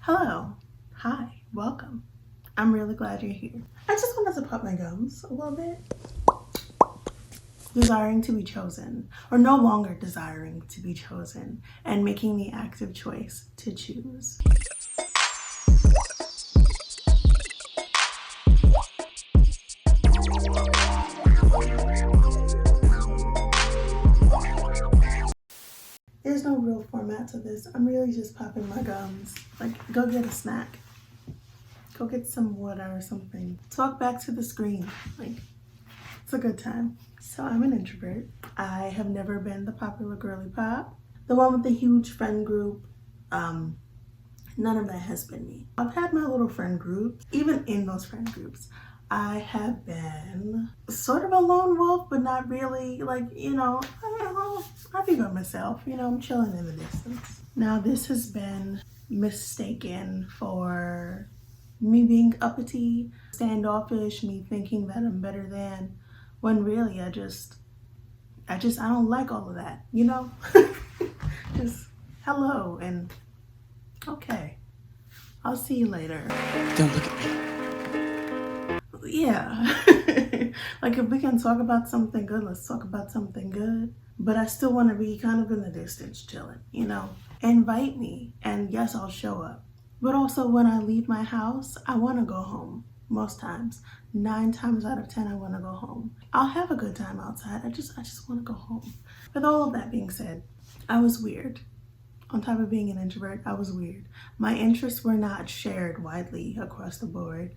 Hello. Hi. Welcome. I'm really glad you're here. I just wanted to pop my gums a little bit. Desiring to be chosen, or no longer desiring to be chosen, and making the active choice to choose. There's no real format to this. I'm really just popping my gums. Like, go get a snack. Go get some water or something. Talk back to the screen. Like, it's a good time. So I'm an introvert. I have never been the popular girly pop. The one with the huge friend group. None of that has been me. I've had my little friend group. Even in those friend groups, I have been sort of a lone wolf, but not really. Like, I be by myself. I'm chilling in the distance. Now, this has been mistaken for me being uppity, standoffish, me thinking that I'm better than, when really I don't like all of that, just hello and okay, I'll see you later. Don't look at me. Yeah. Like, if we can talk about something good, let's talk about something good. But I still want to be kind of in the distance chilling, Invite me and yes, I'll show up. But also, when I leave my house, I want to go home. Most times, 9 times out of 10, I want to go home. I'll have a good time outside. I just want to go home. With all of that being said, I was weird. On top of being an introvert, I was weird. My interests were not shared widely across the board,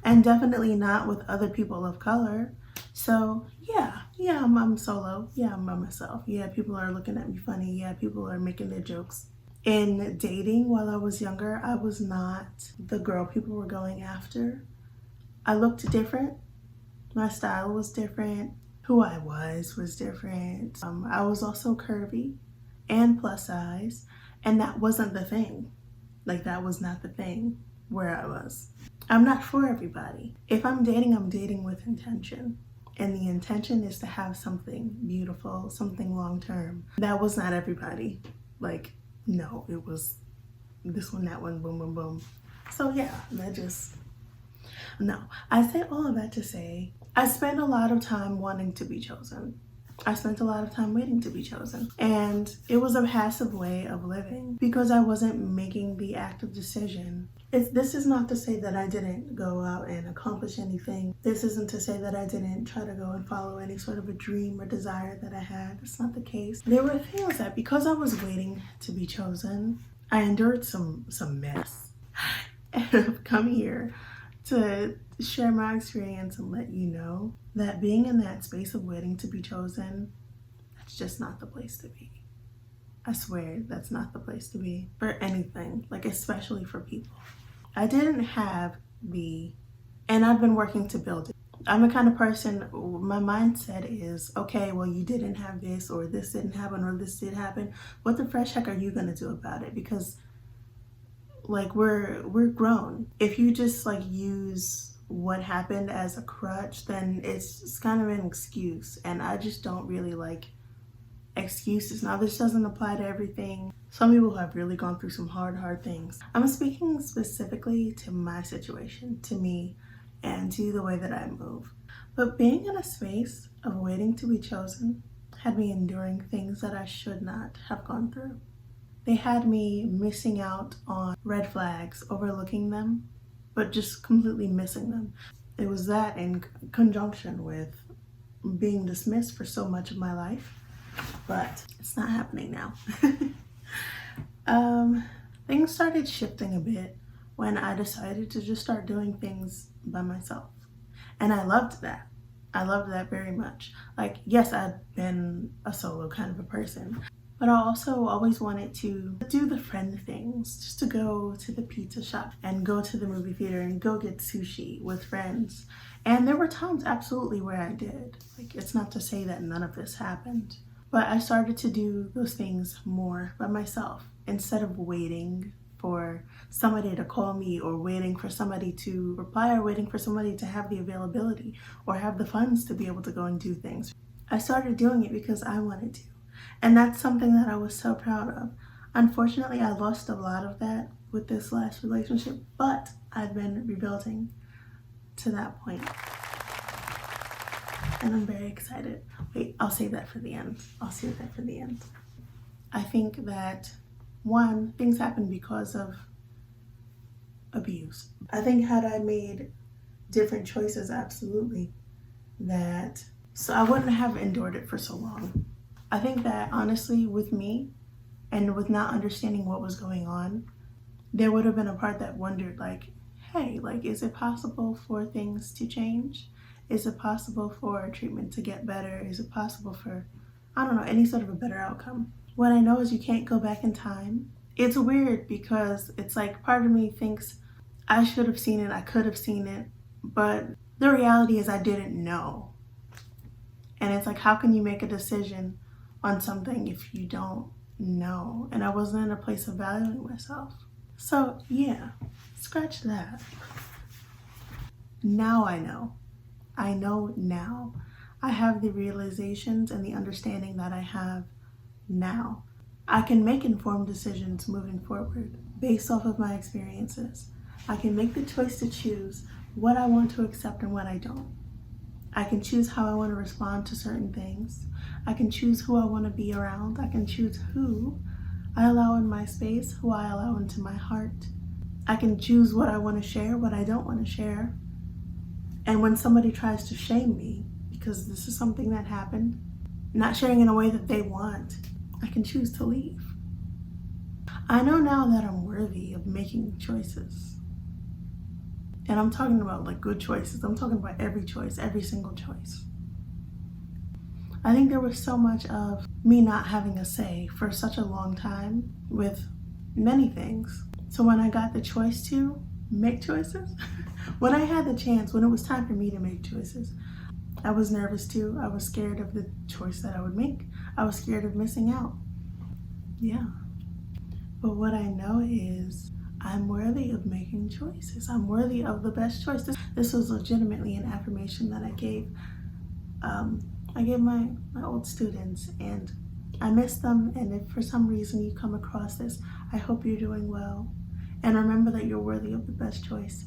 and definitely not with other people of color. So yeah, I'm solo. Yeah, I'm by myself. Yeah, people are looking at me funny. Yeah, people are making their jokes. In dating while I was younger, I was not the girl people were going after. I looked different. My style was different. Who I was different. I was also curvy and plus size, and that wasn't the thing. Like, that was not the thing where I was. I'm not for everybody. If I'm dating with intention. And the intention is to have something beautiful, something long term. That was not everybody. Like, no, it was this one, that one, boom, boom, boom. So yeah, no. I say all of that to say, I spent a lot of time wanting to be chosen. I spent a lot of time waiting to be chosen. And it was a passive way of living because I wasn't making the active decision. This is not to say that I didn't go out and accomplish anything. This isn't to say that I didn't try to go and follow any sort of a dream or desire that I had. That's not the case. There were things that, because I was waiting to be chosen, I endured some mess. And I've come here to share my experience and let you know that being in that space of waiting to be chosen, that's just not the place to be. I swear that's not the place to be for anything, like especially for people. I didn't have and I've been working to build it. I'm the kind of person, my mindset is, okay, well, you didn't have this, or this didn't happen, or this did happen. What the fresh heck are you gonna do about it? Because like, we're grown. If you just like use what happened as a crutch, then it's kind of an excuse, and I just don't really like excuses. Now, this doesn't apply to everything. Some people have really gone through some hard things. I'm speaking specifically to my situation, to me, and to the way that I move. But being in a space of waiting to be chosen had me enduring things that I should not have gone through. They had me missing out on red flags, overlooking them, but just completely missing them. It was that in conjunction with being dismissed for so much of my life, but it's not happening now. Things started shifting a bit when I decided to just start doing things by myself. And I loved that. I loved that very much. Like, yes, I'd been a solo kind of a person, but I also always wanted to do the friend things, just to go to the pizza shop and go to the movie theater and go get sushi with friends. And there were times absolutely where I did. Like, it's not to say that none of this happened, but I started to do those things more by myself instead of waiting for somebody to call me, or waiting for somebody to reply, or waiting for somebody to have the availability or have the funds to be able to go and do things. I started doing it because I wanted to. And that's something that I was so proud of. Unfortunately, I lost a lot of that with this last relationship, but I've been rebuilding to that point. And I'm very excited. Wait, I'll save that for the end. I think that, one, things happen because of abuse. I think had I made different choices, absolutely, so I wouldn't have endured it for so long. I think that honestly, with me and with not understanding what was going on, there would have been a part that wondered, like, hey, like, is it possible for things to change? Is it possible for treatment to get better? Is it possible for, I don't know, any sort of a better outcome? What I know is you can't go back in time. It's weird because it's like part of me thinks I should have seen it, I could have seen it, but the reality is I didn't know. And it's like, how can you make a decision on something if you don't know? And I wasn't in a place of valuing myself. So yeah, scratch that. Now I know. I know now. I have the realizations and the understanding that I have now. I can make informed decisions moving forward based off of my experiences. I can make the choice to choose what I want to accept and what I don't. I can choose how I want to respond to certain things. I can choose who I want to be around. I can choose who I allow in my space, who I allow into my heart. I can choose what I want to share, what I don't want to share. And when somebody tries to shame me, because this is something that happened, not sharing in a way that they want, I can choose to leave. I know now that I'm worthy of making choices. And I'm talking about like good choices. I'm talking about every choice, every single choice. I think there was so much of me not having a say for such a long time with many things. So when I got the choice to make choices, when I had the chance, when it was time for me to make choices, I was nervous too. I was scared of the choice that I would make. I was scared of missing out. Yeah. But what I know is I'm worthy of making choices. I'm worthy of the best choice. This was legitimately an affirmation that I gave. I gave my old students, and I miss them. And if for some reason you come across this, I hope you're doing well. And remember that you're worthy of the best choice.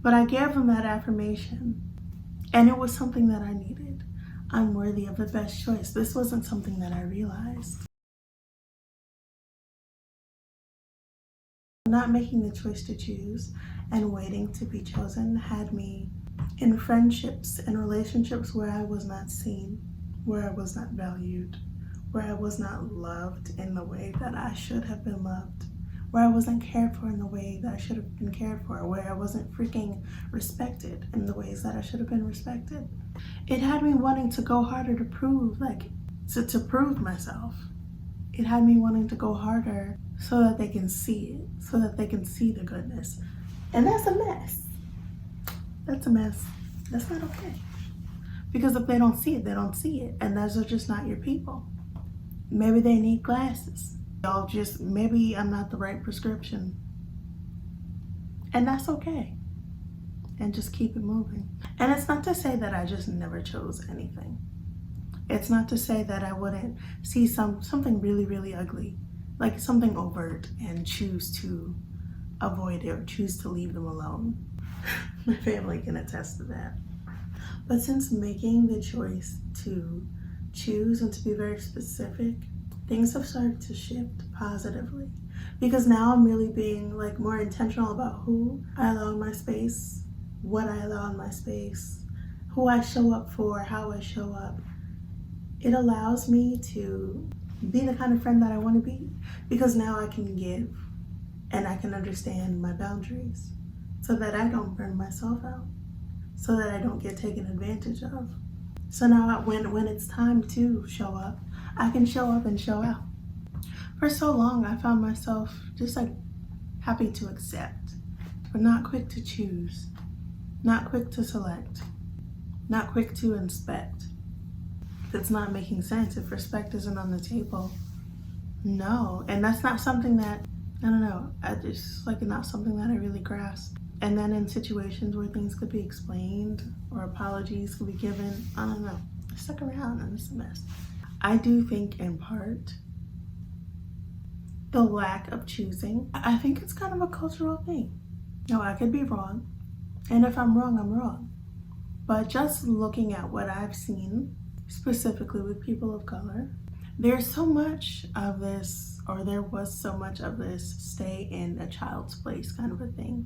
But I gave them that affirmation, and it was something that I needed. I'm worthy of the best choice. This wasn't something that I realized. Not making the choice to choose and waiting to be chosen had me in friendships and relationships where I was not seen, where I was not valued, where I was not loved in the way that I should have been loved, where I wasn't cared for in the way that I should have been cared for, where I wasn't freaking respected in the ways that I should have been respected. It had me wanting to go harder to prove, to prove myself. It had me wanting to go harder so that they can see it, so that they can see the goodness. And that's a mess. That's a mess. That's not okay. Because if they don't see it, they don't see it. And those are just not your people. Maybe they need glasses. Maybe I'm not the right prescription. And that's okay. And just keep it moving. And it's not to say that I just never chose anything. It's not to say that I wouldn't see something really, really ugly, like something overt, and choose to avoid it or choose to leave them alone. My family can attest to that. But since making the choice to choose and to be very specific, things have started to shift positively. Because now I'm really being more intentional about who I allow in my space, what I allow in my space, who I show up for, how I show up. It allows me to be the kind of friend that I want to be, because now I can give and I can understand my boundaries so that I don't burn myself out, so that I don't get taken advantage of. So now when it's time to show up, I can show up and show out. For so long, I found myself just happy to accept, but not quick to choose, not quick to select, not quick to inspect. If it's not making sense, if respect isn't on the table, no. And that's not something that, I don't know, it's not something that I really grasp. And then in situations where things could be explained or apologies could be given, I don't know, I stuck around and it's a mess. I do think in part the lack of choosing. I think it's kind of a cultural thing. Now, I could be wrong, and if I'm wrong, I'm wrong. But just looking at what I've seen, specifically with people of color, there's so much of this, or there was so much of this stay in a child's place kind of a thing.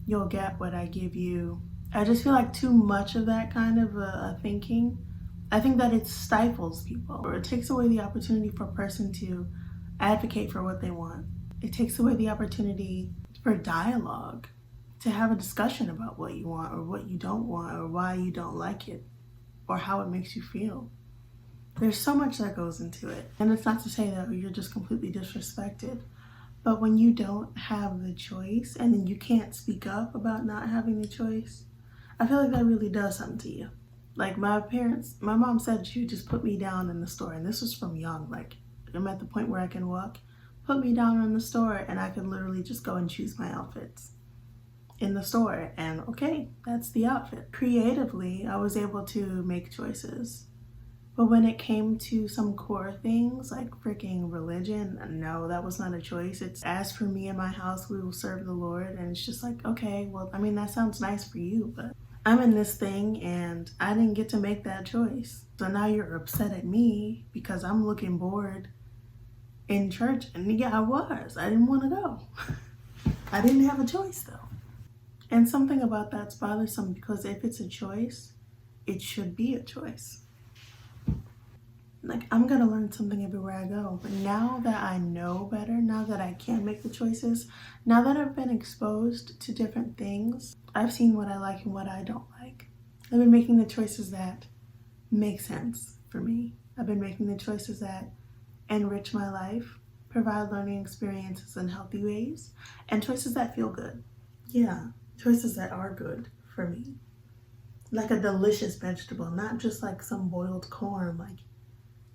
You'll get what I give you. I just feel like too much of that kind of a thinking. I think that it stifles people, or it takes away the opportunity for a person to advocate for what they want. It takes away the opportunity for dialogue, to have a discussion about what you want or what you don't want or why you don't like it or how it makes you feel. There's so much that goes into it. And it's not to say that you're just completely disrespected, but when you don't have the choice and then you can't speak up about not having the choice, I feel like that really does something to you. Like my mom said she would just put me down in the store, and this was from young. Like I'm at the point where I can walk, put me down in the store, and I can literally just go and choose my outfits in the store, and okay, that's the outfit. Creatively, I was able to make choices. But when it came to some core things like freaking religion, no, that was not a choice. It's as for me and my house, we will serve the Lord. And it's just like, okay, well, I mean, that sounds nice for you, but I'm in this thing and I didn't get to make that choice. So now you're upset at me because I'm looking bored in church. And yeah, I was. I didn't want to go. I didn't have a choice though. And something about that's bothersome because if it's a choice, it should be a choice. Like, I'm gonna learn something everywhere I go. But now that I know better, now that I can make the choices, now that I've been exposed to different things, I've seen what I like and what I don't like. I've been making the choices that make sense for me. I've been making the choices that enrich my life, provide learning experiences in healthy ways, and choices that feel good. Yeah, choices that are good for me. Like a delicious vegetable, not just like some boiled corn. Like,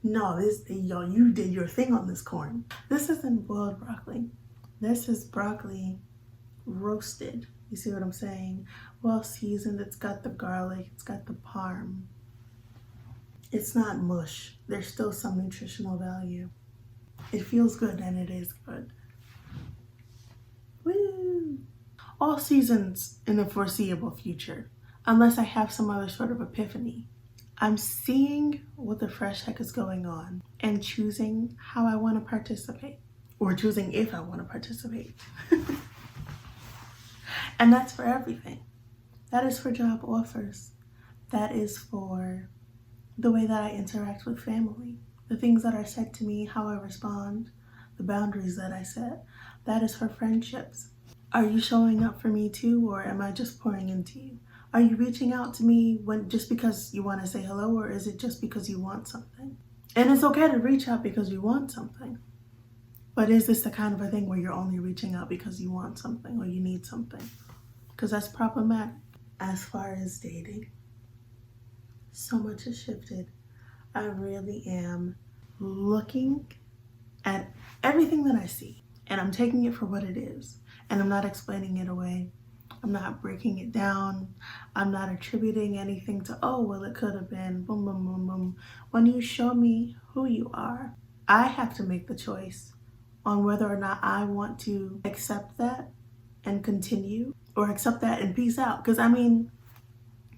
no, you did your thing on this corn. This isn't boiled broccoli. This is broccoli roasted. You see what I'm saying? Well seasoned, it's got the garlic, it's got the parm. It's not mush. There's still some nutritional value. It feels good and it is good. Woo! All seasons in the foreseeable future, unless I have some other sort of epiphany. I'm seeing what the fresh heck is going on and choosing how I want to participate, or choosing if I want to participate. And that's for everything. That is for job offers. That is for the way that I interact with family, the things that are said to me, how I respond, the boundaries that I set. That is for friendships. Are you showing up for me too, or am I just pouring into you? Are you reaching out to me just because you want to say hello, or is it just because you want something? And it's okay to reach out because you want something. But is this the kind of a thing where you're only reaching out because you want something or you need something? Because that's problematic. As far as dating, so much has shifted. I really am looking at everything that I see, and I'm taking it for what it is. And I'm not explaining it away. I'm not breaking it down. I'm not attributing anything to, oh, well, it could have been, boom, boom, boom, boom. When you show me who you are, I have to make the choice on whether or not I want to accept that and continue, or accept that and peace out. Because, I mean,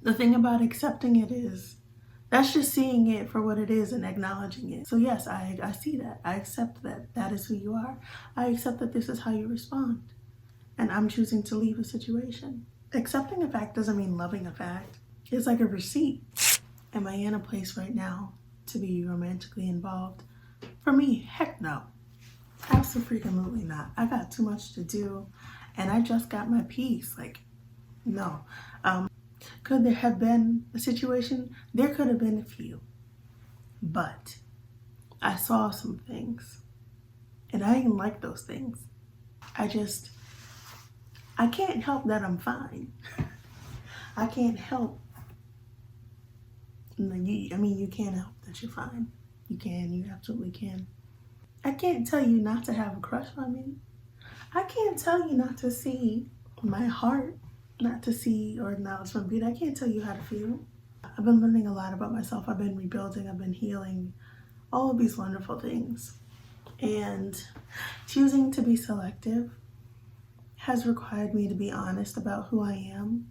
the thing about accepting it is, that's just seeing it for what it is and acknowledging it. So yes, I see that. I accept that that is who you are. I accept that this is how you respond. And I'm choosing to leave a situation. Accepting a fact doesn't mean loving a fact. It's like a receipt. Am I in a place right now to be romantically involved? For me, heck no. Absolutely not. I got too much to do and I just got my peace. Like, no. Could there have been a situation? There could have been a few. But I saw some things and I didn't like those things. I can't help that I'm fine. I can't help. You can't help that you're fine. You absolutely can. I can't tell you not to have a crush on me. I can't tell you not to see my heart, not to see or acknowledge my beauty. I can't tell you how to feel. I've been learning a lot about myself. I've been rebuilding, I've been healing, all of these wonderful things. And choosing to be selective has required me to be honest about who I am,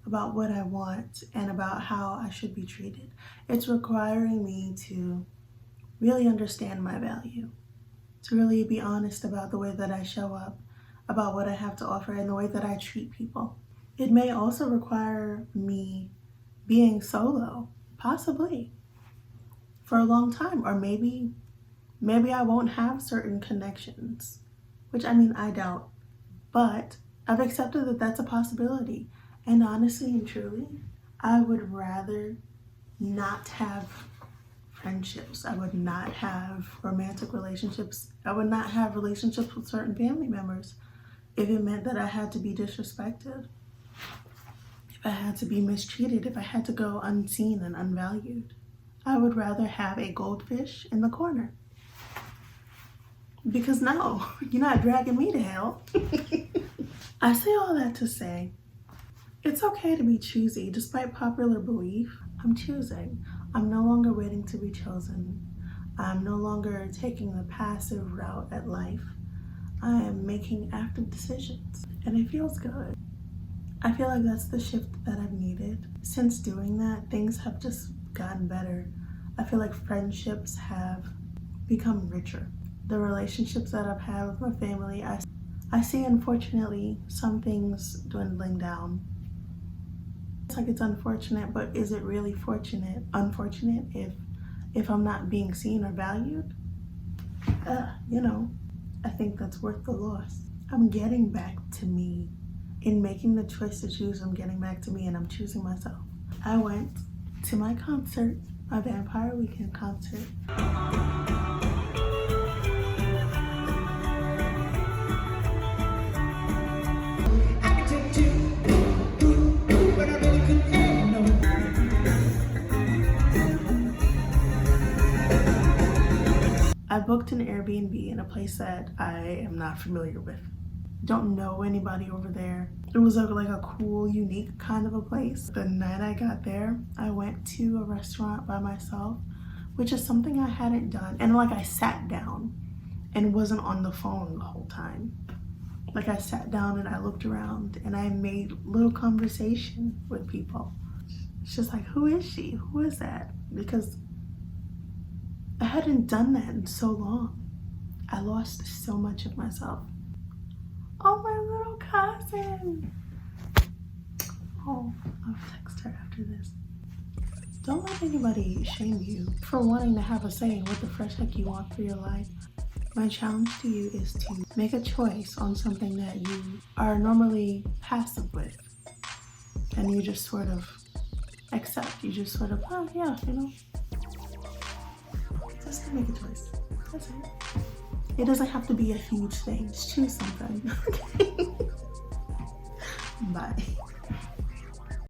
about what I want, and about how I should be treated. It's requiring me to really understand my value, to really be honest about the way that I show up, about what I have to offer, and the way that I treat people. It may also require me being solo, possibly, for a long time, or maybe I won't have certain connections, which I doubt, but I've accepted that that's a possibility. And honestly and truly, I would rather not have friendships. I would not have romantic relationships. I would not have relationships with certain family members if it meant that I had to be disrespected, if I had to be mistreated, if I had to go unseen and unvalued. I would rather have a goldfish in the corner. Because no, you're not dragging me to hell. I say all that to say, it's okay to be choosy. Despite popular belief, I'm choosing. I'm no longer waiting to be chosen. I'm no longer taking the passive route at life. I am making active decisions, and it feels good. I feel like that's the shift that I've needed. Since doing that, things have just gotten better. I feel like friendships have become richer. The relationships that I've had with my family, I see, unfortunately, some things dwindling down. It's like it's unfortunate, but is it really unfortunate if I'm not being seen or valued? I think that's worth the loss. I'm getting back to me. In making the choice to choose, I'm getting back to me, and I'm choosing myself. I went to my concert, my Vampire Weekend concert. I booked an Airbnb in a place that I am not familiar with. Don't know anybody over there. It was like a cool, unique kind of a place. The night I got there, I went to a restaurant by myself, which is something I hadn't done. And I sat down and wasn't on the phone the whole time. Like, I sat down and I looked around and I made little conversation with people. It's just like, who is she? Who is that? Because I hadn't done that in so long. I lost so much of myself. Oh, my little cousin. Oh, I'll text her after this. Don't let anybody shame you for wanting to have a say in what the fresh heck you want for your life. My challenge to you is to make a choice on something that you are normally passive with. And you just sort of accept. You just sort of, oh yeah, Just make a choice. That's it. It doesn't have to be a huge thing. Just choose something. Okay? Bye.